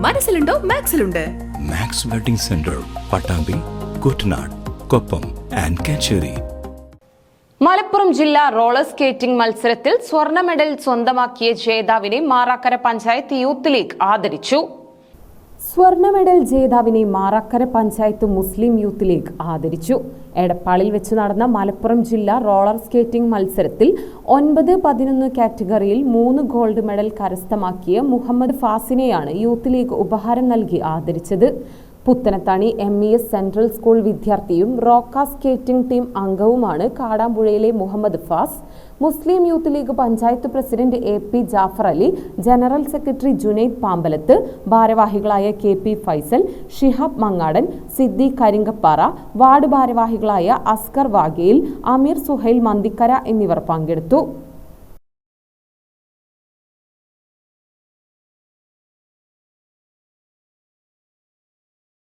മനസ്സിലുണ്ടോ മാക്സിലുണ്ട്. Max wedding centre, Pattambi, Kuttanad, Koppam and Kacheri. Malappuram ജില്ലാ roller skating മത്സരത്തിൽ സ്വർണ്ണ മെഡൽ സ്വന്തമാക്കിയ ജേതാവിനെ മാറാക്കര പഞ്ചായത്ത് യൂത്ത് ലീഗ് ആദരിച്ചു. സ്വർണ്ണ മെഡൽ ജേതാവിനെ മാറാക്കര പഞ്ചായത്ത് മുസ്ലിം യൂത്ത് ലീഗ് ആദരിച്ചു. എടപ്പാളിൽ വെച്ച് നടന്ന മലപ്പുറം ജില്ലാ റോളർ സ്കേറ്റിംഗ് മത്സരത്തിൽ 9-11 കാറ്റഗറിയിൽ 3 ഗോൾഡ് മെഡൽ കരസ്ഥമാക്കിയ മുഹമ്മദ് ഫാസിനെയാണ് യൂത്ത് ലീഗ് ഉപഹാരം നൽകി ആദരിച്ചത്. പുത്തനത്താണി MES സെൻട്രൽ സ്കൂൾ വിദ്യാർത്ഥിയും റോക്ക സ്കേറ്റിംഗ് ടീം അംഗവുമാണ് കാടാമ്പുഴയിലെ Muhammad Faas. Muslim youth league panchayat president AP Jafar Ali, general secretary Junaid Pambalath, ഭാരവാഹികളായ KP ഫൈസൽ, ഷിഹാബ് മങ്ങാടൻ, സിദ്ദി കരിങ്കപ്പാറ, വാർഡ് ഭാരവാഹികളായ അസ്കർ വാഗയിൽ, അമീർ സുഹൈൽ മന്തിക്കര എന്നിവർ പങ്കെടുത്തു.